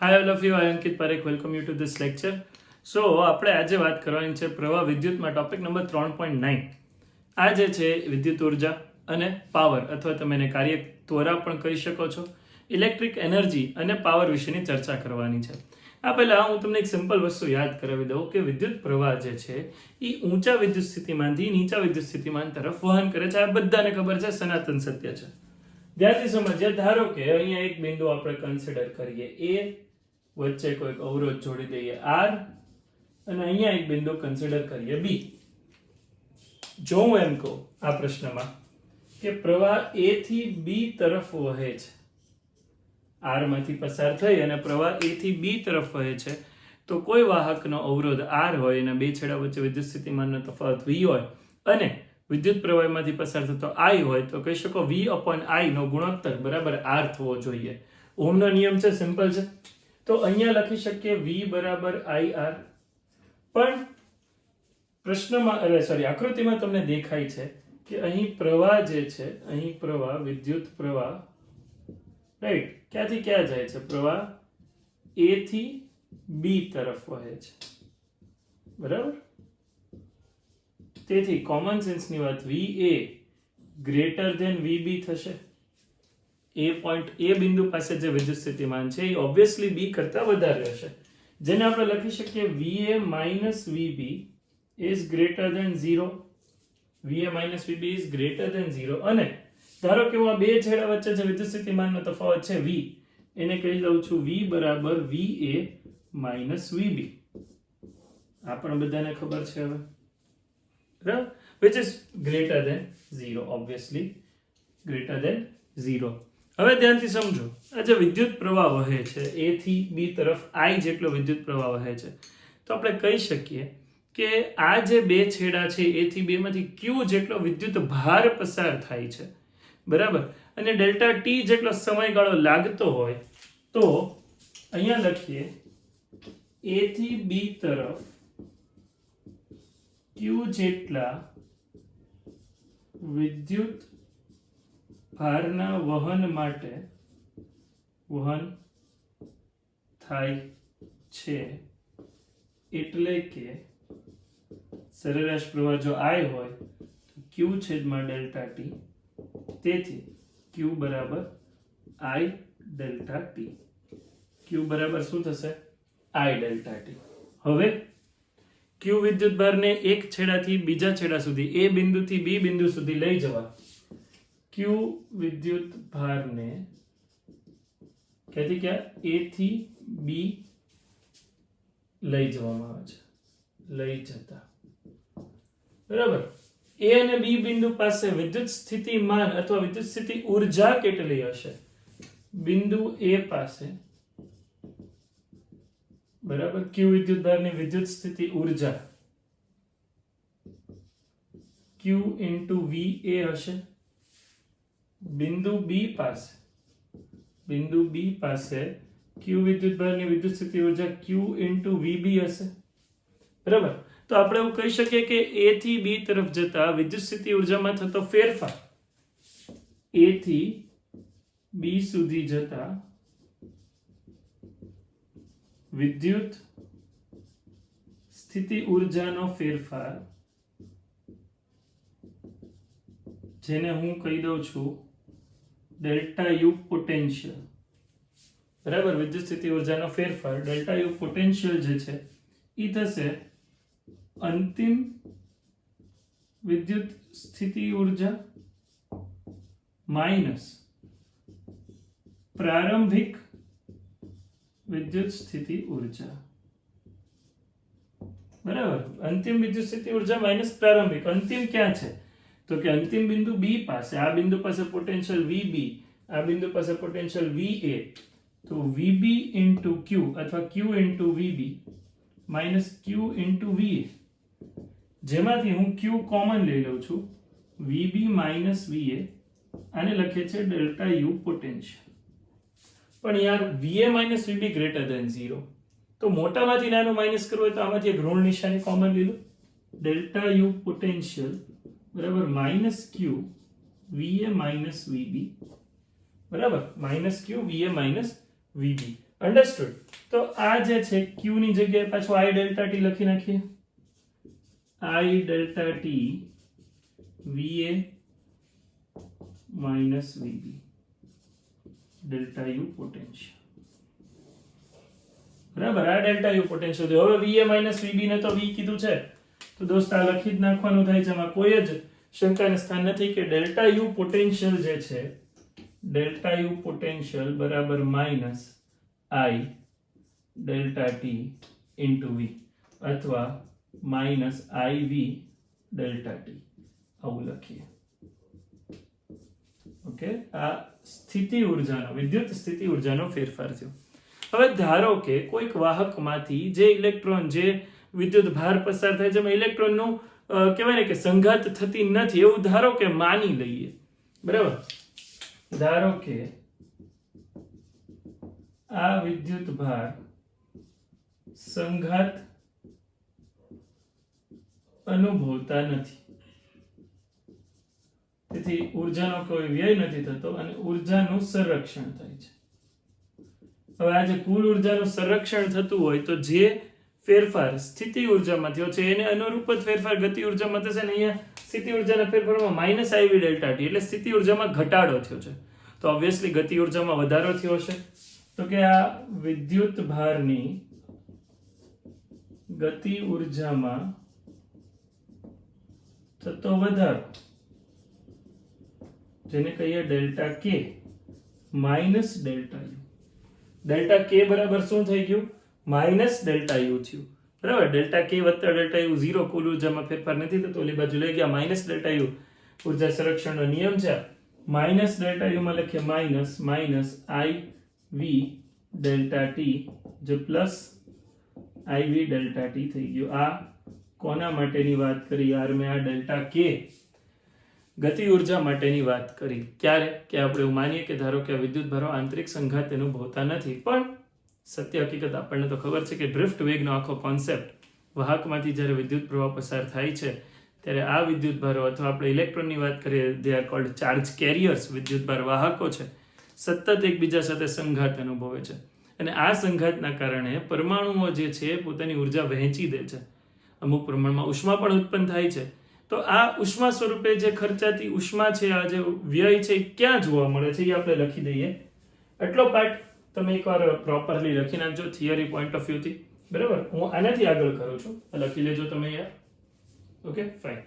Hi all of you, I am Ankit Parekh. Welcome you to this lecture. So આપણે આજે વાત કરવાની છે પ્રવાહ વિદ્યુતમાં ટોપિક નંબર 3.9. આ જે છે વિદ્યુત ઉર્જા અને પાવર અથવા તમે એને કાર્ય ત્વરા પણ કહી શકો છો, ઇલેક્ટ્રિક એનર્જી અને પાવર વિશેની ચર્ચા કરવાની છે. આ પહેલા હું તમને એક સિમ્પલ વસ્તુ યાદ કરાવી દઉં કે વિદ્યુત પ્રવાહ જે છે એ ઊંચા વિદ્યુત સ્થિતિમાનથી નીચા વિદ્યુત સ્થિતિમાન તરફ વહન કરે છે. આ બધાને ખબર છે, સનાતન સત્ય છે. ધ્યાનથી સમજીએ. ધારો કે અહીંયા એક બિંદુ આપણે કન્સિડર કરીએ A, વચ્ચે કોઈક અવરોધ જોડી દઈએ R, અને અહીંયા એક બિંદુ કન્સિડર કરીએ B. જો હું એમ કહું આ પ્રશ્નમાં કે પ્રવાહ A થી B તરફ વહે છે, R માંથી પસાર થઈ અને પ્રવાહ A થી B તરફ વહે છે, તો કોઈ વાહકનો અવરોધ R હોય અને બે છેડા વચ્ચે વિદ્યુત સ્થિતિમાનનો તફાવત V હોય અને વિદ્યુત પ્રવાહમાંથી પસાર થતો I હોય, તો કહી શકો V/I નો ગુણોત્તર બરાબર R થવો જોઈએ. ઓહમનો નિયમ છે, સિમ્પલ છે. તો અહીંયા લખી શકીએ V બરાબર IR. પણ પ્રશ્નમાં આકૃતિમાં તમને દેખાય છે કે અહીં પ્રવાહ જે છે, અહીં પ્રવાહ વિદ્યુત પ્રવાહ રાઈટ ક્યાંથી ક્યાં જાય છે? પ્રવાહ A થી B તરફ વહે છે, બરાબર. તેથી કોમન સેન્સની વાત, VA ગ્રેટર ધેન VB થશે. એ બિંદુ પાસે જે વિદ્યુત સ્થિતિમાન છે એ ઓબ્વિયસલી B કરતા વધારે હશે, જેને આપણે લખી શકીએ VA minus VB is greater than 0. VA minus VB is greater than 0. અને ધારો કે હું આ બે છેડા વચ્ચે જે વિદ્યુત સ્થિતિમાનનો તફાવત છે V, એને કહી દઉં છું V બરાબર VA minus VB. આ પણ બધાને ખબર છે હવે, બરાબર, which is greater than 0, obviously greater than 0. હવે ધ્યાનથી સમજો, આ જે વિદ્યુત પ્રવાહ વહે છે A થી B તરફ I જેટલો વિદ્યુત પ્રવાહ વહે છે, તો આપણે કહી શકીએ કે આ જે બે છેડા છે A થી B માંથી Q જેટલો વિદ્યુત ભાર પસાર થાય છે, બરાબર. અને ડેલ્ટા T જેટલો સમયગાળો લાગતો હોય, તો અહીંયા લખીએ A થી B તરફ Q જેટલા વિદ્યુત ભારના વહન માટે વહન થાય છે, એટલે કે સરેરાશ પ્રવાહ જો I હોય તો Q છેદમાં ડેલ્ટા T. તેથી Q બરાબર I ડેલ્ટા T. Q બરાબર શું થશે? I delta T. હવે Q વિદ્યુત ભારને એક છેડાથી બીજા છેડા સુધી, A બિંદુથી B બિંદુ સુધી લઈ જવા, Q વિદ્યુત ભારને ક્યાંથી ક્યાં? A થી B લઈ જવામાં આવે છે, લઈ જતા, બરાબર. A અને B બિંદુ પાસે વિદ્યુત સ્થિતિમાન અથવા વિદ્યુત સ્થિતિ ઉર્જા કેટલી હશે? બિંદુ A પાસે, બરાબર, Q વિદ્યુત ભારની વિદ્યુત સ્થિતિ ઉર્જા Q into VA હશે. બિંદુ B પાસે Q વિદ્યુત ભારની વિદ્યુત સ્થિતિ ઉર્જા Q into VB હશે, બરાબર. તો આપણે એવું કહી શકીએ કે A થી B તરફ જતા વિદ્યુત સ્થિતિ ઉર્જામાં થતો ફેરફાર, A થી B સુધી જતા વિદ્યુત સ્થિતિ ઉર્જાનો ફેરફાર, જેને હું કહી દઉં છું ડેલ્ટા યુ પોટેન્શિયલ, બરાબર. વિદ્યુત સ્થિતિ ઉર્જાનો ફેરફાર ડેલ્ટા યુ પોટેન્શિયલ જે છે એ થશે અંતિમ વિદ્યુત સ્થિતિ ઉર્જા માઇનસ પ્રારંભિક વિદ્યુત સ્થિતિ ઉર્જા, બરાબર. અંતિમ વિદ્યુત સ્થિતિ ઉર્જા માઇનસ પ્રારંભિક. અંતિમ ક્યાં છે? તો કે અંતિમ બિંદુ B પાસે. આ બિંદુ પાસે પોટેન્શિયલ VB, આ બિંદુ પાસે પોટેન્શિયલ VA. તો VB into Q અથવા Q into VB minus Q into VA, જેમાંથી હું Q કોમન લઈ લઉં છું, VB minus VA, આને લખીએ છે ડેલ્ટા યુ પોટેન્શિયલ. પણ યાર VA minus VB greater than 0, તો મોટામાંથી નાનું માઇનસ કરવું હોય તો આમાંથી એક ઋણ નિશાની કોમન લઈ લો, ડેલ્ટા યુ પોટેન્શિયલ બરાબર minus Q VA minus VB, બરાબર, minus Q VA minus VB. Understood? તો આ જે છે Q ની જગ્યાએ પાછું I ડેલ્ટા T લખી નાખીએ. I delta T VA minus VB delta U potential. બરાબર, આ ડેલ્ટા U પોટેન્શિયલ છે. હવે VA માઇનસ VB ને તો V કીધું છે, તો દોસ્ત આ લખી જ નાખવાનું થાય છે. એમાં કોઈ જ શંકાને સ્થાન નથી કે ડેલ્ટા U પોટેન્શિયલ જે છે, ડેલ્ટા U પોટેન્શિયલ બરાબર minus I delta T into V અથવા માઇનસ IV ડેલ્ટા T, આવું લખીએ. ઓકે, આ સ્થિતિ ઉર્જાનો, વિદ્યુત સ્થિતિ ઉર્જાનો ફેરફાર થયો. હવે ધારો કે કોઈક વાહકમાંથી જે ઇલેક્ટ્રોન, જે વિદ્યુત ભાર પસાર થાય છે, એમાં ઇલેક્ટ્રોનનું કહેવાય ને કે સંઘાત થતી નથી, એવું ધારો કે માની લઈએ. બરાબર, ધારો કે આ વિદ્યુત ભાર સંઘાત અનુભવતા નથી, તેથી ઉર્જાનો કોઈ વ્યય નથી થતો અને ઉર્જાનું સંરક્ષણ થાય છે. હવે આ જે કુલ ઉર્જાનું સંરક્ષણ થતું હોય, તો જે ફેરફાર સ્થિતિ ઉર્જામાં થયો છે એને અનુરૂપ જ ફેરફાર ગતિ ઉર્જામાં થશે ને. અહીંયા સ્થિતિ ઉર્જાના ફેરફારમાં માઇનસ IV ડેલ્ટા T એટલે સ્થિતિ ઉર્જામાં ઘટાડો થયો છે, તો ઓબ્વિયસલી ગતિ ઉર્જામાં વધારો થયો હશે. તો કે આ વિદ્યુત ભારની ગતિ ઉર્જામાં થતો વધારો, જેને કહીએ delta K minus delta U. Delta K બરાબર શું થઈ ગયું? માઇનસ ડેલ્ટા U થયું. બરાબર, ડેલ્ટા K વત્તા ડેલ્ટા U 0, કુલ ઉર્જામાં ફેરફાર નથી થતો, ઓલી બાજુ લઈ ગયા માઇનસ ડેલ્ટા U. ઉર્જા સંરક્ષણનો નિયમ છે. માઇનસ ડેલ્ટા U માં લખીએ minus minus IV delta T, જે પ્લસ IV ડેલ્ટા T થઈ ગયું. આ કોના માટેની વાત કરી યાર મેં? આ ડેલ્ટા K ગતિ ઉર્જા માટેની વાત કરી. ક્યારે? કે આપણે એવું માનીએ કે ધારો કે વિદ્યુત ભારો આંતરિક સંઘાત અનુભવતા નથી, પણ સત્ય હકીકત આપણને તો ખબર છે કે ડ્રિફ્ટ વેગનો આખો કોન્સેપ્ટ, વાહકમાંથી જ્યારે વિદ્યુત પ્રવાહ પસાર થાય છે ત્યારે આ વિદ્યુત ભારો, અથવા આપણે ઇલેક્ટ્રોનની વાત કરીએ, they are cold charge carriers, વિદ્યુત ભાર વાહકો છે, સતત એકબીજા સાથે સંઘાત અનુભવે છે. અને આ સંઘાતના કારણે પરમાણુઓ જે છે પોતાની ઉર્જા વહેંચી દે છે, અમુક પ્રમાણમાં ઉષ્મા પણ ઉત્પન્ન થાય છે. તો આ ઉષ્મા સ્વરૂપે જે ખર્ચાતી ઉષ્મા છે, આ જે વ્યય છે, ક્યાં જોવા મળે છે એ આપણે લખી દઈએ. એટલો પાર્ટ તમે એકવાર પ્રોપરલી લખી નાખજો થિયરી પોઈન્ટ ઓફ વ્યૂથી. બરાબર, હું આનાથી આગળ કરું છું, લખી લેજો તમે યાર. Okay, fine.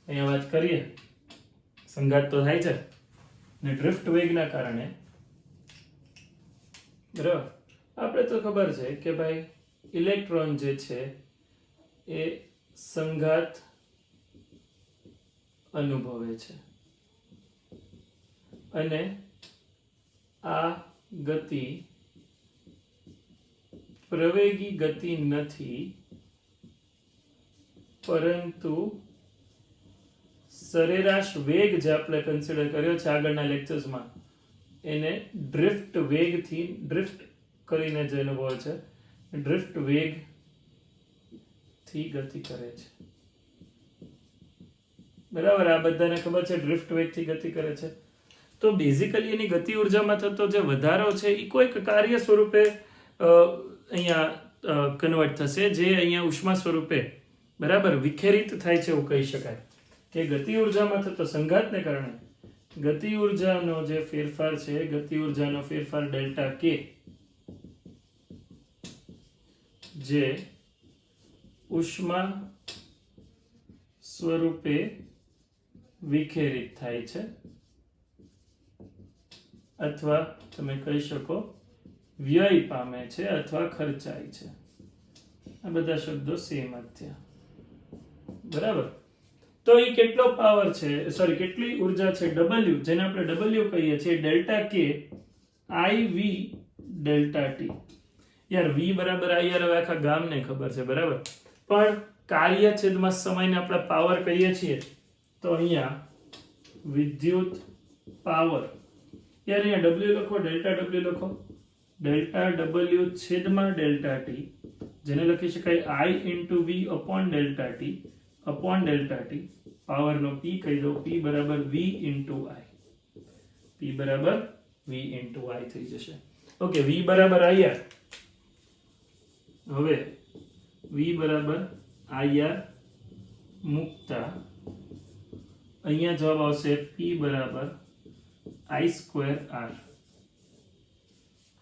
અહીંયા વાત કરીએ, સંઘાત તો થાય છે ને ડ્રિફ્ટ વેગના કારણે. બરાબર, આપણે તો ખબર છે કે ભાઈ ઇલેક્ટ્રોન જે છે એ સંઘાત અનુભવે છે અને આ ગતિ પ્રવેગી ગતિ નથી, પરંતુ સરેરાશ વેગ જે આપણે કન્સિડર કર્યો છે આગળના લેક્ચર્સમાં, એને ડ્રિફ્ટ વેગથી, ડ્રિફ્ટ કરીને જે અનુભવે છે, ડ્રિફ્ટ વેગથી ગતિ કરે છે. બરાબર, આ બધાને ખબર છે ડ્રિફ્ટ વેગથી ગતિ કરે છે. તો બેઝિકલી એની ગતિ ઉર્જામાં થતો જે વધારો છે એ કોઈક કાર્ય સ્વરૂપે અહીંયા કન્વર્ટ થશે, જે અહીંયા ઉષ્મા સ્વરૂપે બરાબર વિખેરિત થાય છે, એવું કહી શકાય કે ગતિ ઉર્જામાં થતો સંઘાતને કારણે ગતિ ઉર્જાનો જે ફેરફાર છે, ગતિ ઉર્જાનો ફેરફાર ડેલ્ટા K, જે ઉષ્મા સ્વરૂપે વિખેરિત થાય છે, અથવા તમે કહી શકો વ્યય પામે છે અથવા ખર્ચાય છે. આ બધા શબ્દો સેમ જ થયા. બરાબર, તો એ કેટલો પાવર છે, સોરી કેટલી ઉર્જા છે? W, જેને આપણે W કહીએ છીએ, delta K IV delta T. યાર V બરાબર I, યાર હવે આખા ગામને ખબર છે. બરાબર, પણ કાર્ય છેદમાં સમયને આપણે પાવર કહીએ છીએ, તો અહીંયા વિદ્યુત પાવર, યાર અહીંયા W લખો, ડેલ્ટા W લખો, ડેલ્ટા W છેદમાં ડેલ્ટા T જેને લખી શકાય I into V upon delta T power નો P કહી દો, P બરાબર V into I, P બરાબર V into I થઈ જશે. ઓકે, V બરાબર IR, હવે V બરાબર IR મૂકતા અહીંયા જવાબ આવશે P બરાબર I square R.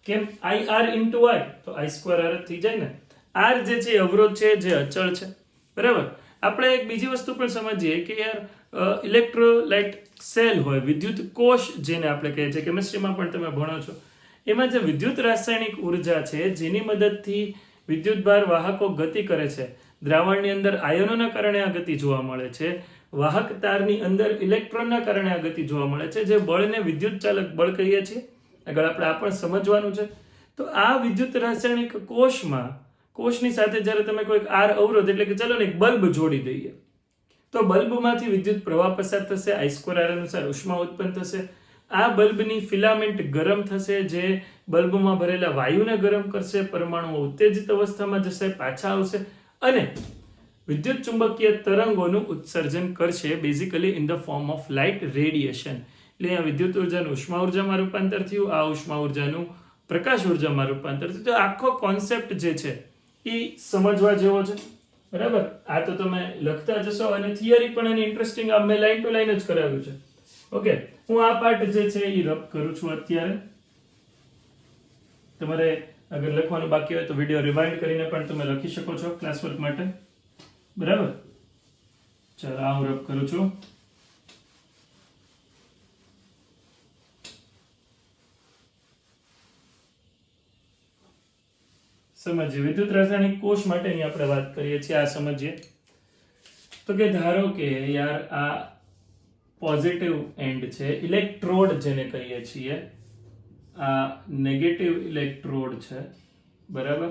કેમ IR into I? તો I square R થઈ જાય ને. R જે છે અવરોધ છે, જે અચળ છે, બરાબર. આપણે એક બીજી વસ્તુ પણ સમજીએ કે યાર ઇલેક્ટ્રોલાઇટ સેલ હોય, વિદ્યુત કોષ જેને આપણે કહીએ છીએ, કેમિસ્ટ્રીમાં પણ તમે ભણો છો, એમાં જે વિદ્યુત રાસાયણિક ઉર્જા છે જેની મદદથી વિદ્યુતભાર વાહકો ગતિ કરે છે, દ્રાવણની અંદર આયનોના કારણે આ ગતિ જોવા મળે છે, વાહક તારની અંદર ઇલેક્ટ્રોનના કારણે આ ગતિ જોવા મળે છે, જે બળને વિદ્યુત ચાલક બળ કહીએ છીએ. આગળ આપણે આ પણ સમજવાનું છે. તો આ વિદ્યુત રાસાયણિક કોષની સાથે જ્યારે તમે કોઈક આર અવરોધ એટલે કે ચલો ને એક બલ્બ જોડી દઈએ, તો બલ્બમાંથી વિદ્યુત પ્રવાહ પસાર થશે, I square R અનુસાર ઉષ્મા ઉત્પન્ન થશે. આ બલ્બની ફિલામેન્ટ ગરમ થશે, જે બલ્બમાં ભરેલા વાયુને ગરમ કરશે, પરમાણુઓ ઉત્તેજિત અવસ્થામાં જશે, પાછા આવશે અને વિદ્યુત ચુંબકીય તરંગોનું ઉત્સર્જન કરશે, basically in the form of light radiation. એટલે આ વિદ્યુત ઉર્જાનું ઉષ્મા ઉર્જામાં રૂપાંતર થયું, આ ઉષ્મા ઉર્જાનું પ્રકાશ ઉર્જામાં રૂપાંતર થયું. તો આખો કોન્સેપ્ટ જે છે એ સમજવા જેવો છે, બરાબર. આ તો તમે લખતા જશો અને થિયરી પણ એની ઇન્ટરેસ્ટિંગ, આ મેં લાઈન ટુ લાઈન જ કરાવ્યું છે. ઓકે, હું આ પાર્ટ જે છે એ રબ કરું છું અત્યારે. તમારે અગર લખવાનું બાકી હોય તો વિડીયો રિવાઇન્ડ કરીને પણ તમે લખી શકો છો ક્લાસ વર્ક માટે, બરાબર. ચાલો, આ હું રબ કરું છું. સમજીએ વિદ્યુત રાસાયણિક કોષ માટેની આપણે વાત કરીએ છીએ. આ સમજીએ તો કે ધારો કે યાર આ પોઝિટિવ એન્ડ છે, ઇલેક્ટ્રોડ જેને કહીએ છીએ, આ નેગેટિવ ઇલેક્ટ્રોડ છે, બરાબર.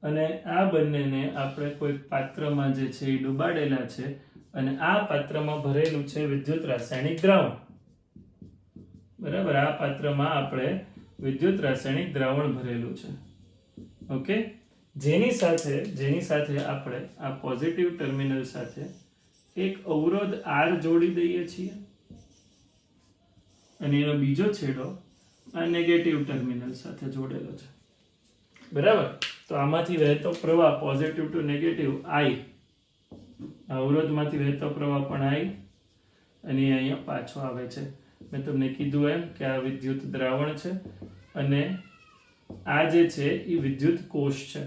અને આ બંનેને આપણે કોઈ પાત્રમાં જે છે એ ડુબાડેલા છે અને આ પાત્રમાં ભરેલું છે વિદ્યુત રાસાયણિક દ્રાવણ, બરાબર. આ પાત્રમાં આપણે વિદ્યુત રાસાયણિક દ્રાવણ ભરેલું છે. ઓકે, જેની સાથે આપણે આ પોઝિટિવ ટર્મિનલ સાથે એક અવરોધ R જોડી દઈએ છીએ અને એનો બીજો છેડો આ નેગેટિવ ટર્મિનલ સાથે જોડેલો છે, બરાબર. તો આમાંથી વહેતો પ્રવાહ પોઝિટિવ ટુ નેગેટિવ I, અવરોધમાંથી વહેતો પ્રવાહ પણ I અને અહીંયા પાછો આવે છે. મેં તમને કીધું એમ કે આ વિદ્યુત દ્રાવણ છે અને આ જે છે એ વિદ્યુત કોષ છે.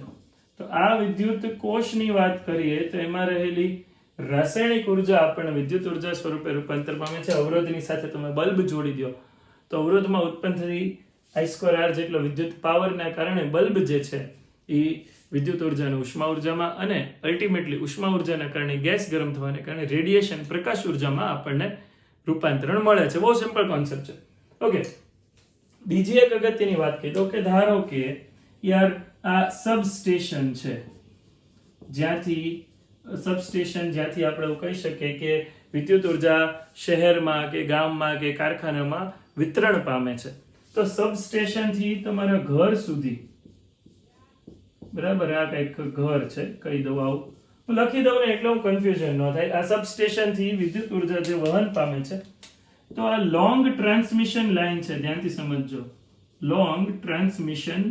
તો આ વિદ્યુત કોષની વાત કરીએ તો એમાં રહેલી રાસાયણિક ઉર્જા આપણને વિદ્યુત ઉર્જા સ્વરૂપે રૂપાંતર પામે છે. અવરોધની સાથે તમે બલ્બ જોડી દો તો અવરોધમાં ઉત્પન્ન થતી I square R જેટલો વિદ્યુત પાવરના કારણે બલ્બ જે છે એ વિદ્યુત ઉર્જાનું ઉષ્મા ઉર્જામાં અને અલ્ટિમેટલી ઉષ્મા ઉર્જાના કારણે ગેસ ગરમ થવાને કારણે રેડિયેશન પ્રકાશ ઉર્જામાં આપણને રૂપાંતરણ મળે છે. બહુ સિમ્પલ કોન્સેપ્ટ છે. ઓકે, બીજી એક અગત્યની વાત કહી દો કે ધારો કે યાર આ સબસ્ટેશન છે, જ્યાંથી આપણે એવું કહી શકીએ કે વિદ્યુત ઉર્જા શહેરમાં કે ગામમાં કે કારખાનામાં વિતરણ પામે છે. તો સબસ્ટેશનથી તમારા ઘર સુધી, બરાબર, આ કંઈક ઘર છે, કહી દઉં આવું હું લખી દઉં ને એટલે હું કન્ફ્યુઝન ન થાય. આ સબસ્ટેશનથી વિદ્યુત ઉર્જા જે વહન પામે છે, તો આ લોંગ ટ્રાન્સમિશન લાઇન છે, ધ્યાનથી સમજજો, લોંગ ટ્રાન્સમિશન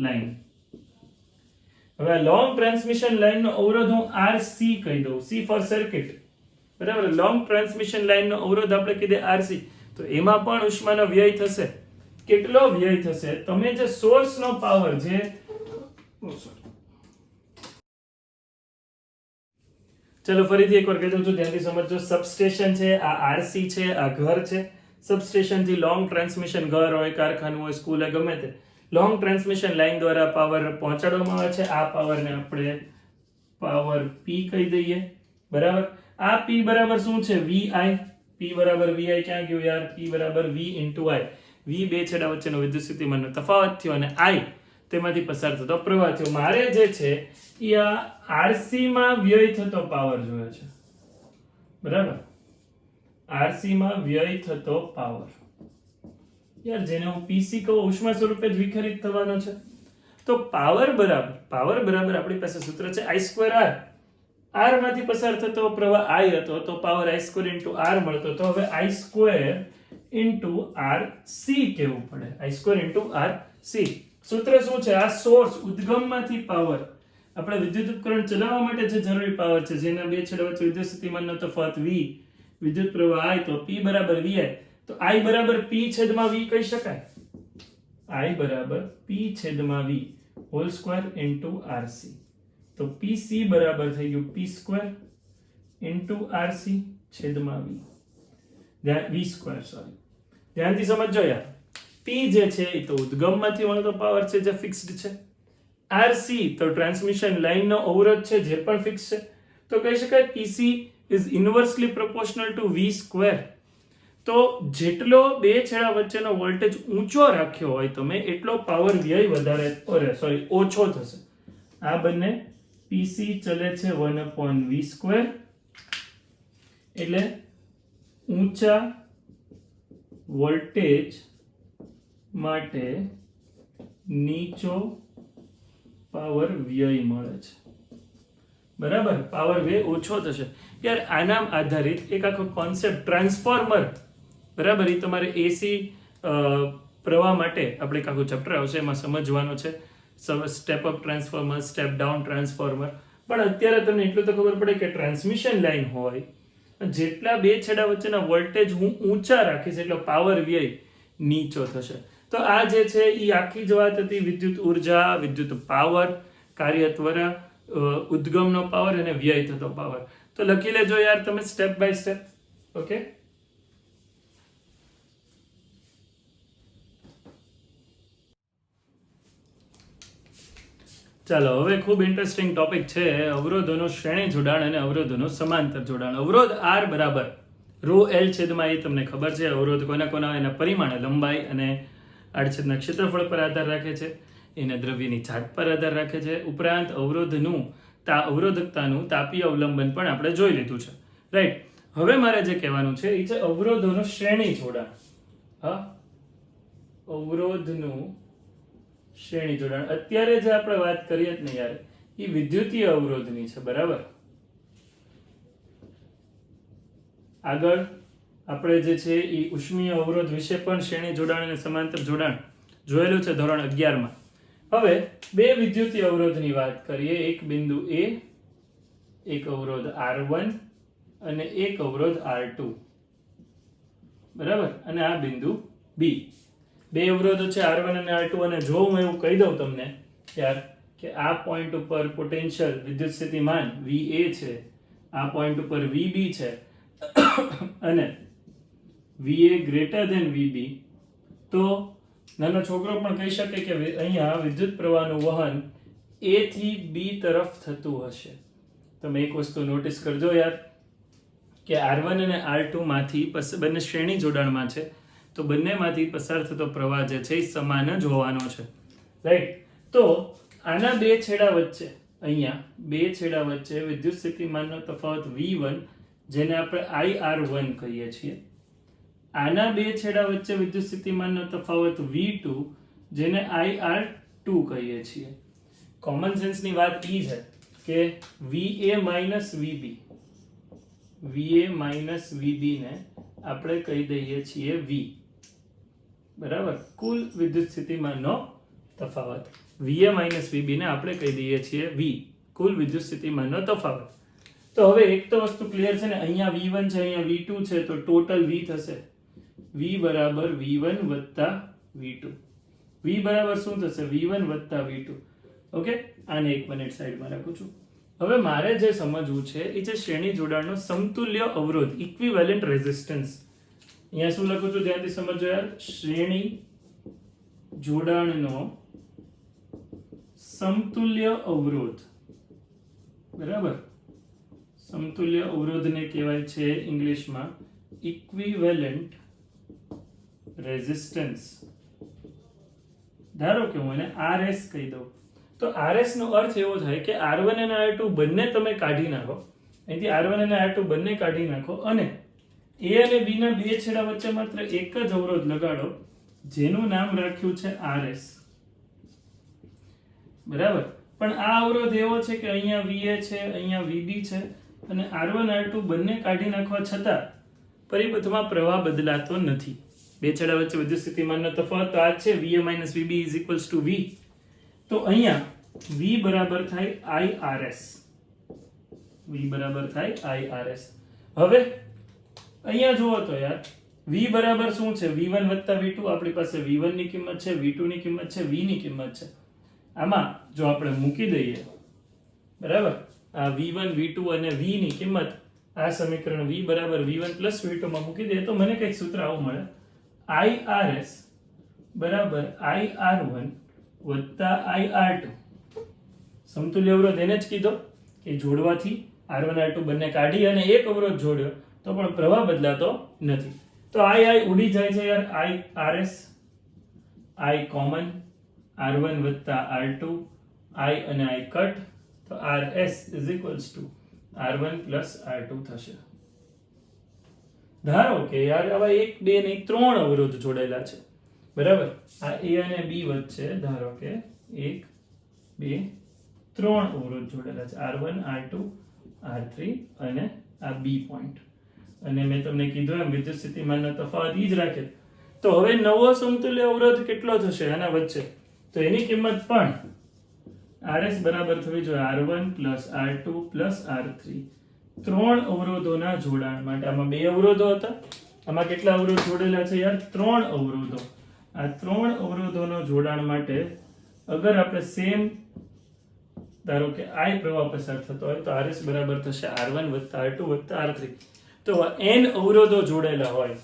લાઇન. હવે આ લોંગ ટ્રાન્સમિશન લાઇનનો અવરોધ હું RC કહી દઉં, C ફોર સર્કિટ, બરાબર. લોંગ ટ્રાન્સમિશન લાઇનનો અવરોધ આપણે કીધે RC. તો એમાં પણ ઉષ્માનો વ્યય થશે. કેટલો વ્યય થશે? તમે જે સોર્સનો પાવર જે ચલો ફરીથી એકવાર કહી દઉં છું, ધ્યાનથી સમજજો. સબસ્ટેશન છે, આ RC છે, આ ઘર છે. સબસ્ટેશન થી લોંગ ટ્રાન્સમિશન, ઘર હોય, કારખાનું હોય, સ્કૂલ હોય, ગમે તે લોંગ ટ્રાન્સમિશન લાઇન દ્વારા પાવર પહોંચાડવામાં આવે છે. આ પાવરને આપણે પાવર P કહી દઈએ, બરાબર. આ P બરાબર શું છે? VI. P બરાબર VI ક્યાં ગયું યાર? P બરાબર V into I. V બે છેડા વચ્ચેનો વિદ્યુત સ્થિતિમાનનો તફાવત થયો અને I તેમાંથી પસાર થતો પ્રવાહ થયો. મારે જે છે એ આ RC માં વ્યય થતો પાવર જોઈએ છે, બરાબર. RC માં વ્યય થતો પાવર, યાર જેને હું PC કહું, ઉષ્મા સ્વરૂપે જ વિખરિત થવાનો છે. તો પાવર બરાબર આપણી પાસે સૂત્ર છે I²R. R માંથી પસાર થતો પ્રવાહ I હતો તો પાવર I² into R મળતો. તો હવે I² into RC કેવું પડે, I² into RC. સૂત્ર શું છે? આ સોર્સ ઉદ્ગમમાંથી પાવર, આપણે વિદ્યુત ઉપકરણ ચલાવવા માટે જે જરૂરી પાવર છે, જેના બે છેડા વચ્ચે વિદ્યુત સ્થિતિમાનનો તફાવત V, વિદ્યુત પ્રવાહ I, તો P બરાબર VI. તો I બરાબર P છેદમાં V કહી શકાય. I બરાબર P છેદમાં V whole square into RC. તો PC બરાબર થઈ ગયું P² ઇન્ટુ RC છેદમાં V. V², sorry. ધ્યાનથી સમજજો યાર. P જે છે એ તો ઉદ્ગમમાંથી મળતો પાવર છે જે ફિક્સ્ડ છે. RC તો ટ્રાન્સમિશન લાઇનનો અવરોધ છે જે પણ ફિક્સ છે. તો કહી શકાય PC is inversely proportional to V². તો જેટલો બે છેડા વચ્ચેનો વોલ્ટેજ ઊંચો રાખ્યો હોય તમે, એટલો પાવર વ્યય ઓછો થશે. આ બંને PC ચલે છે 1/V², એટલે ઊંચા વોલ્ટેજ માટે નીચો પાવર વ્યય મળે છે. બરાબર, પાવર વ્યય ઓછો થશે. યાર આના આધારિત એક આખો કોન્સેપ્ટ ટ્રાન્સફોર્મર, બરાબર, એ તમારે એસી પ્રવાહ માટે આપણે એક આખું ચેપ્ટર આવશે, એમાં સમજવાનું છે. Step up transformer, step down transformer. પણ અત્યારે તમને એટલું તો ખબર પડે કે ટ્રાન્સમિશન લાઇન હોય, જેટલા બે છેડા વચ્ચેના વોલ્ટેજ હું ઊંચા રાખીશ એટલો પાવર વ્યય નીચો થશે. તો આ જે છે એ આખી જ વાત હતી વિદ્યુત ઉર્જા, વિદ્યુત પાવર, કાર્ય ત્વરા, ઉદ્ગમનો પાવર અને વ્યય થતો પાવર. તો લખી લેજો યાર તમે સ્ટેપ બાય સ્ટેપ. ઓકે, ચાલો હવે ખૂબ ઇન્ટરેસ્ટિંગ ટોપિક છે અવરોધોનું શ્રેણી જોડાણ અને અવરોધોનું સમાંતર જોડાણ. અવરોધ R બરાબર ρL છેદમાં એ તમને ખબર છે. અવરોધ કોના એના પરિમાણ, લંબાઈ અને આડછેદના ક્ષેત્રફળ પર આધાર રાખે છે, એના દ્રવ્યની જાત પર આધાર રાખે છે. ઉપરાંત અવરોધકતાનું તાપીય અવલંબન પણ આપણે જોઈ લીધું છે, રાઈટ. હવે મારે જે કહેવાનું છે એ છે અવરોધોનું શ્રેણી જોડાણ. હા, અવરોધનું શ્રેણી જોડાણ. અત્યારે જે આપણે વાત કરીએ જ ને યાર, એ વિદ્યુતીય અવરોધની છે, બરાબર. આગળ આપણે જે છે એ ઉષ્મીય અવરોધ વિશે પણ શ્રેણી જોડાણ અને સમાંતર જોડાણ જોયેલું છે ધોરણ 11માં. હવે બે વિદ્યુતીય અવરોધની વાત કરીએ. એક બિંદુ A, એક અવરોધ R1 અને એક અવરોધ R2, બરાબર, અને આ બિંદુ B. બે અવરોધો છે R1 અને R2. અને જો હું એવું કહી દઉં તમને યાર કે આ પોઈન્ટ ઉપર પોટેન્શિયલ વિદ્યુત સ્થિતિમાન VA છે, આ પોઈન્ટ ઉપર VB છે અને VA ગ્રેટર ધેન VB, તો નાનો છોકરો પણ કહી શકે કે અહીંયા વિદ્યુત પ્રવાહનું વહન A થી B તરફ થતું હશે. તમે એક વસ્તુ નોટિસ કરજો યાર કે R1 અને R2 માંથી બંને શ્રેણી જોડાણમાં છે, તો બંનેમાંથી પસાર થતો પ્રવાહ જે છે એ સમાન જ હોવાનો છે, રાઈટ. તો આના બે છેડા વચ્ચે, અહીંયા બે છેડા વચ્ચે વિદ્યુત સ્થિતિમાનનો તફાવત V1, જેને આપણે IR1 કહીએ છીએ. આના બે છેડા વચ્ચે વિદ્યુત સ્થિતિમાનનો તફાવત V2, જેને IR2 કહીએ છીએ. કોમન સેન્સની વાત એ છે કે VA minus VB, VA minus VB ને આપણે કહી દઈએ છીએ V, બરાબર, કુલ વિદ્યુત સ્થિતિમાનનો તફાવત. VA માઇનસ VB ને આપણે કહી દઈએ છીએ V, કુલ વિદ્યુત સ્થિતિમાનનો તફાવત. તો હવે એક તો વસ્તુ ક્લિયર છે ને, અહીંયા V1 છે, અહીંયા V2 છે, તો ટોટલ V થશે V બરાબર V1 વત્તા V2. V બરાબર શું થશે? V1 વત્તા V2. ઓકે, આને એક મિનિટ સાઈડમાં રાખું છું. હવે મારે જે સમજવું છે એ છે શ્રેણી જોડાણનો સમતુલ્ય અવરોધ, ઇક્વિવેલન્ટ રેઝિસ્ટન્સ. અહીંયા શું લખું છું ધ્યાનથી સમજો યાર. શ્રેણી જોડાણનો સમતુલ્ય અવરોધ, બરાબર. સમતુલ્ય અવરોધને કહેવાય છે ઇંગ્લિશમાં ઇક્વિવેલન્ટ રેઝિસ્ટન્સ. ધારો કે હું એને RS કહી દઉં, તો RS નો અર્થ એવો થાય કે R1 અને R2 બંને તમે કાઢી નાખો, અહીંથી R1 અને R2 બંને કાઢી નાખો અને A અને B ના બે છેડા વચ્ચે માત્ર એક જ અવરોધ લગાડો, જેનું નામ રાખ્યું છે RS. બરાબર. પણ આ અવરોધ એવો છે કે અહીંયા VA છે, અહીંયા VB છે અને R1 R2 બંને કાઢી નાખવા છતાં પરિપથમાં પ્રવાહ બદલાતો નથી. બે છેડા વચ્ચે વિદ્યુત સ્થિતિમાનનો તફાવત તો આ છે VA - VB = V. તો અહીંયા V બરાબર થાય IRS. V બરાબર થાય IRS. હવે અહીંયા જુઓ તો યાર V બરાબર શું છે? V1 + V2. આપણી પાસે V1 ની કિંમત છે, V2 ની કિંમત છે, V ની કિંમત છે. આમાં જો આપણે મૂકી દઈએ, બરાબર, આ V1 V2 અને V ની કિંમત આ સમીકરણ V બરાબર V1 + V2 માં મૂકી દઈએ તો મને કંઈક સૂત્ર આવું મળે, IRS બરાબર IR1 + IR2. સમતુલ્ય અવરોધ એને જ કીધો કે જોડવાથી R1 R2 બંને કાઢી અને એક અવરોધ જોડ્યો તો પણ પ્રવાહ બદલાતો નથી. તો I ઉડી જાય છે યાર, IRS I common, R1 + R2, I અને I કટ, તો RS = R1 + R2 થશે. ધારો કે યાર આવા 1 2 નહીં 3 અવરોધ જોડેલા છે, બરાબર. આ A અને B વચ્ચે ધારો કે 1 2 3 અવરોધ જોડેલા છે, R1 R2 R3 અને આ B પોઈન્ટ. અને મેં તમને કીધું એમ વિદ્યુત સ્થિતિમાનનો તફાવત ઈ જ રાખે. તો હવે નવો સમતુલ્ય અવરોધ કેટલો થશે આના વચ્ચે? તો એની કિંમત પણ RS બરાબર થવી જોઈએ R1 + R2 + R3. 3 અવરોધોના જોડાણ માટે. આમાં 2 અવરોધો હતા, આમાં કેટલા અવરોધ જોડેલા છે યાર? 3 અવરોધો. આ 3 અવરોધોનો જોડાણ માટે અગર આપણે સેમ ધારો કે I પ્રવાહ પસાર થતો હોય તો RS બરાબર થશે R1 + R2 + R3. તો n અવરોધો જોડેલા હોય,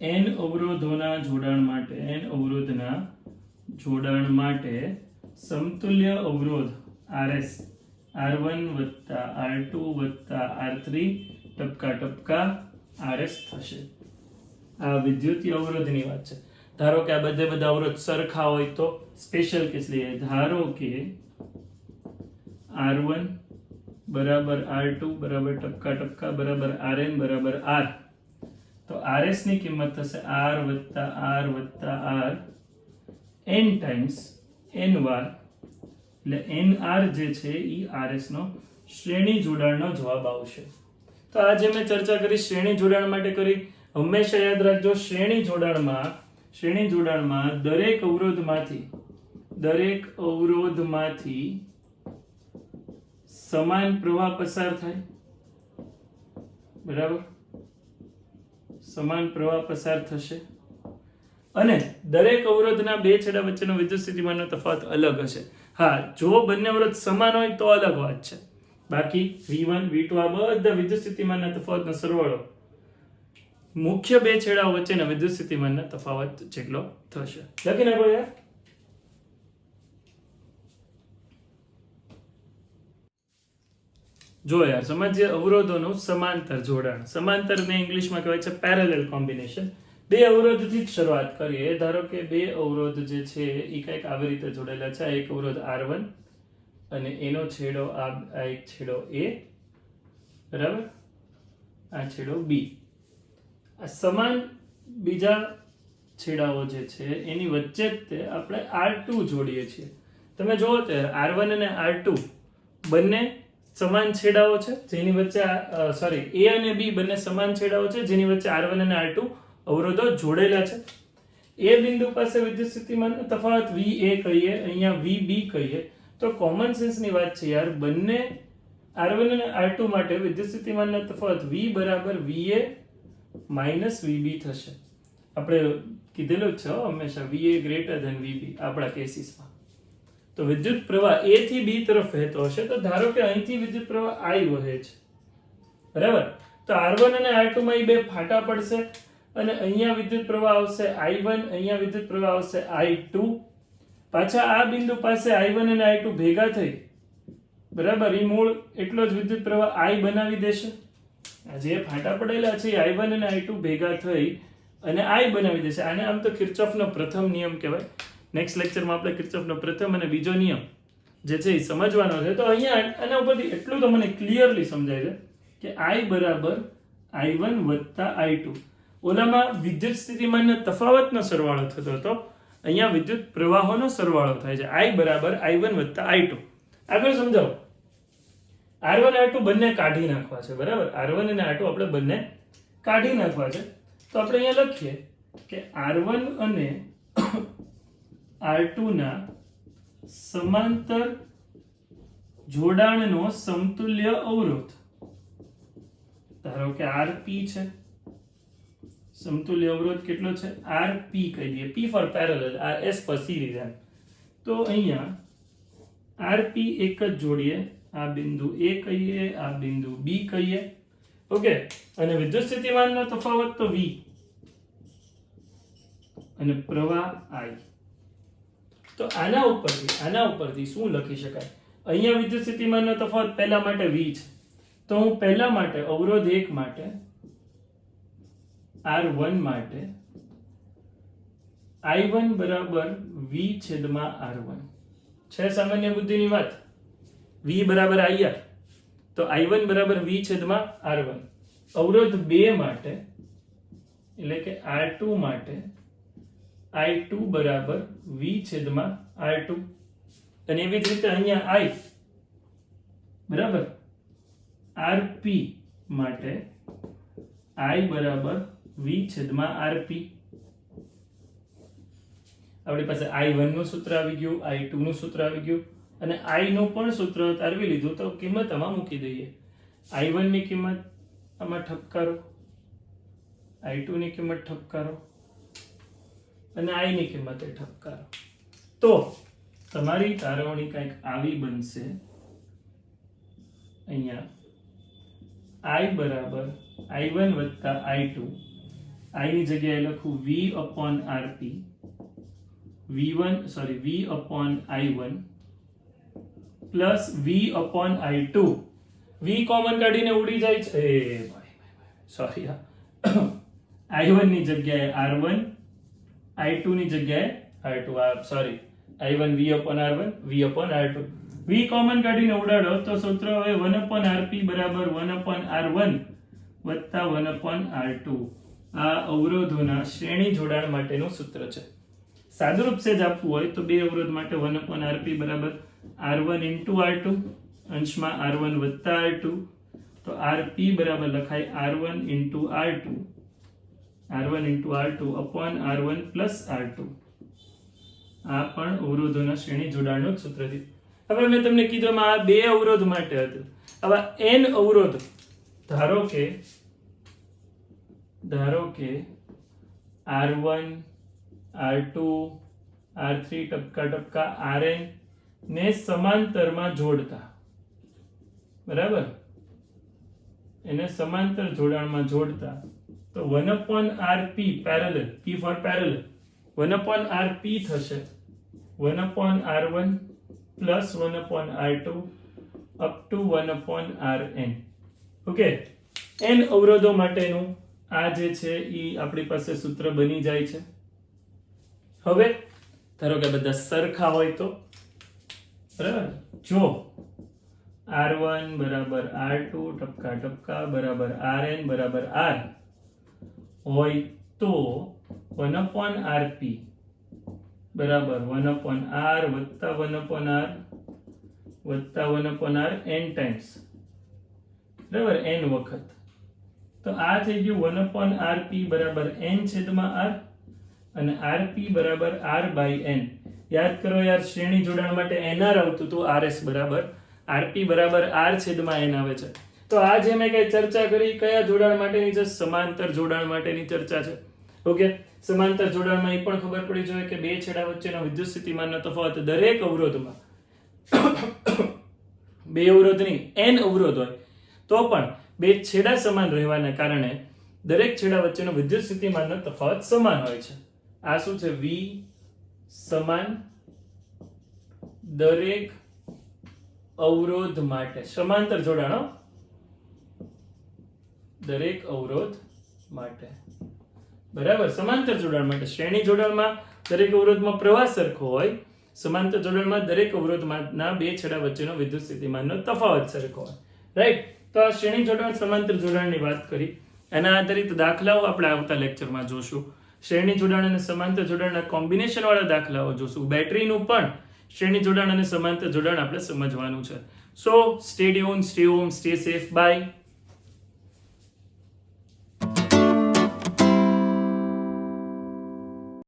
n અવરોધોના જોડાણ માટે સમતુલ્ય અવરોધ RS R1 + R2 + R3 ટપકા ટપકા RS થશે. આ વિદ્યુતીય અવરોધની વાત છે. ધારો કે આ બધા અવરોધ સરખા હોય તો સ્પેશિયલ કેસ લઈએ. ધારો કે R1 બરાબર R2 બરાબર ટપકા ટપકા બરાબર RN બરાબર R. તો RS ની કિંમત થશે R + R + R n times n વાર, એટલે NR જે છે એ RS નો શ્રેણી જોડાણનો જવાબ આવશે. તો આજે મેં ચર્ચા કરી શ્રેણી જોડાણ માટે કરી. હંમેશા યાદ રાખજો, શ્રેણી જોડાણમાં દરેક અવરોધમાંથી સમાન પ્રવાહ પસાર થાય, બરાબર, સમાન પ્રવાહ પસાર થશે અને દરેક અવરોધના બે છેડા વચ્ચેનો વિદ્યુત સ્થિતિમાનનો તફાવત અલગ હશે. હા, જો બંને અવરોધ સમાન હોય તો અલગ વાત છે, બાકી V1 V2 આ બધા વિદ્યુત સ્થિતિમાનના તફાવતનો સરવાળો મુખ્ય બે છેડા વચ્ચેના વિદ્યુત સ્થિતિમાનના તફાવત જેટલો થશે. લખી નાખો યાર. જો યાર સમજીએ અવરોધોનું સમાંતર જોડાણ. સમાંતરને ઇંગ્લિશમાં કહેવાય છે પેરેલલ કોમ્બિનેશન. બે અવરોધથી જ શરૂઆત કરીએ. ધારો કે બે અવરોધ જે છે એ કંઈક આવી રીતે જોડેલા છે. એક અવરોધ R1 અને એનો છેડો આ એક છેડો A, બરાબર, આ છેડો B. આ સમાન બીજા છેડાઓ જે છે એની વચ્ચે જ તે આપણે R2 જોડીએ છીએ. તમે જુઓ તો R1 અને R2 બંને સમાન છેડાઓ છે જેની વચ્ચે A અને B બંને સમાન છેડાઓ છે જેની વચ્ચે R1 અને R2 અવરોધો જોડેલા છે. એ બિંદુ પાસે વિદ્યુત સ્થિતિમાનનો તફાવત VA કહીએ, અહીંયા VB કહીએ. તો કોમન સેન્સની વાત છે યાર, બંને R1 અને R2 માટે વિદ્યુત સ્થિતિમાનનો તફાવત V બરાબર VA - VB થશે. આપણે કીધેલું જ છે હંમેશા VA > VB આપણા કેસીસમાં. તો વિદ્યુત પ્રવાહ A થી B તરફ વહેતો હશે તો ધારો કે અહીંથી વિદ્યુત પ્રવાહ I વહે છે, બરાબર. તો R1 અને R2 માં બે ફાટા પડશે અને અહીંયા વિદ્યુત પ્રવાહ આવશે I1, અહીંયા વિદ્યુત પ્રવાહ આવશે I2. પાછા આ બિંદુ પાસે I1 અને I2 ભેગા થઈ, બરાબર, એ મૂળ એટલો જ વિદ્યુત પ્રવાહ I બનાવી દેશે. આ જે ફાટા પડેલા છે I1 અને I2 ભેગા થઈ અને I બનાવી દેશે. આને આમ તો કિર્ચોફનો પ્રથમ નિયમ કહેવાય. નેક્સ્ટ લેક્ચરમાં આપણે કિર્ચોફનો પ્રથમ અને બીજો નિયમ જે છે એ સમજવાનો છે. તો અહીંયા આના ઉપરથી એટલું તો મને ક્લિયરલી સમજાય છે કે I બરાબર I1 + I2. ઓલામાં વિદ્યુત સ્થિતિમાનના તફાવતનો સરવાળો થતો હતો અહીંયા વિદ્યુત પ્રવાહોનો સરવાળો થાય છે. I બરાબર I1 વત્તા I2. આગળ સમજાવો. R1 R2 બંને કાઢી નાખવા છે, બરાબર? R1 અને R2 આપણે બંને કાઢી નાખવા છે. તો આપણે અહીંયા લખીએ કે R1 અને R2 ના સમાંતર જોડાણનો સમતુલ્ય અવરોધ ધારો કે Rp છે. સમતુલ્ય અવરોધ કેટલો છે? Rp કહી દઈએ. P for parallel, S for series. તો અહીંયા Rp એક જ જોડીએ, આ બિંદુ A કહીએ, આ બિંદુ B કહીએ. ઓકે, અને વિદ્યુત સ્થિતિમાનનો તફાવત તો V અને પ્રવાહ I. તો આના ઉપરથી શું લખી શકાય? અહીંયા વિદ્યુત સ્થિતિમાનનો તફાવત પહેલા માટે V છે, તો હું પહેલા માટે અવરોધ 1 માટે R1 માટે I1 બરાબર V છેદમાં R1 છે. સામાન્ય બુદ્ધિની વાત. V બરાબર IR, તો I1 બરાબર V છેદમાં R1. અવરોધ 2 માટે એટલે કે R2 માટે I2 બરાબર V છેદમાં R2. અને એવી જ રીતે અહીંયા I બરાબર RP માટે I બરાબર V છેદમાં RP. આપણી પાસે I1 નું સૂત્ર આવી ગયું, I2 નું સૂત્ર આવી ગયું, અને I નું પણ સૂત્ર તારવી લીધું. તો કિંમત આમાં મૂકી દઈએ. I1 ની કિંમત આમાં ઠપકારો, I2 ની કિંમત ઠપકારો, અને I ની કિંમત એ ઠપકારો. તો તમારી તારવણી કંઈક આવી બનશે. અહીંયા I બરાબર I1 વત્તા I2. I ની જગ્યાએ લખું V upon RP, V upon I1 plus V upon I2. V common કાઢીને ઉડી જાય છે. સોરી, I1 ની જગ્યાએ R1, I2 ની જગ્યાએ R2. Sorry, I1 V upon R1, V upon R2. V common કાઢીને ઉડાડો તો સૂત્ર હવે 1 upon RP બરાબર 1 upon R1 વત્તા 1 upon R2. આ અવરોધોના શ્રેણી જોડાણ માટેનું સૂત્ર છે. સાદુરૂપ સેજ આપવું હોય તો બે અવરોધ માટે 1 upon RP બરાબર R1 into R2 અંશમાં R1 વત્તા R2. તો RP બરાબર લખાય R1 into R2 upon R1 plus R2. આ પણ અવરોધોના શ્રેણી જોડાણનું જ સૂત્ર છે. હવે મેં તમને કીધું આ બે અવરોધ માટે હતું. હવે n અવરોધ ધારો કે R1 R2 R3 ટપકા Rn ને સમાંતરમાં જોડતા, બરાબર? એને સમાંતર જોડાણમાં જોડતા. તો 1 upon RP parallel, P for parallel, 1 upon RP થશે 1 upon R1 plus 1 upon R2 up to 1 upon Rn. Okay, n અવરોધો માટેનું આ જે છે એ આપણી પાસે સૂત્ર બની જાય છે. હવે ધારો કે બધા સરખા હોય તો, બરાબર? જો R1 બરાબર R2 ટપકા બરાબર Rn બરાબર R હોય તો 1 upon RP બરાબર 1 upon R વત્તા 1 upon R વત્તા 1 upon R n times, બરાબર? n વખત. તો આ થઈ ગયું 1 upon RP બરાબર n છેદમાં R અને RP બરાબર R by n. યાદ કરો યાર, શ્રેણી જોડાણ માટે NR આવતું હતું, RS બરાબર RP બરાબર R છેદમાં n આવે છે. તો આ જે મેં કઈ ચર્ચા કરી કયા જોડાણ માટેની છે? સમાંતર જોડાણ માટેની ચર્ચા છે. ઓકે, સમાંતર જોડાણમાં એ પણ ખબર પડી જોઈએ કે બે છેડા વચ્ચેનો વિદ્યુત સ્થિતિમાનનો તફાવત દરેક અવરોધમાં બે અવરોધ નહીં n અવરોધ હોય તો પણ બે છેડા સમાન રહેવાના કારણે દરેક છેડા વચ્ચેનો વિદ્યુત સ્થિતિમાનનો તફાવત સમાન હોય છે. આ શું છે? V સમાન દરેક અવરોધ માટે. સમાંતર જોડાણો દરેક અવરોધ માટે, બરાબર? સમાંતર જોડાણ માટે. શ્રેણી જોડાણમાં દરેક અવરોધમાં પ્રવાહ સરખો હોય, સમાંતર જોડાણમાં દરેક અવરોધમાંના બે છેડા વચ્ચેનો વિદ્યુત સ્થિતિમાનનો તફાવત સરખો હોય. રાઈટ? તો આ શ્રેણી જોડાણ સમાંતર જોડાણની વાત કરી. એના આધારિત દાખલાઓ આપણે આવતા લેક્ચરમાં જોશું. શ્રેણી જોડાણ અને સમાંતર જોડાણના કોમ્બિનેશન વાળા દાખલાઓ જોશું. બેટરીનું પણ શ્રેણી જોડાણ અને સમાંતર જોડાણ આપણે સમજવાનું છે. So stay tune, stay home, stay safe, by.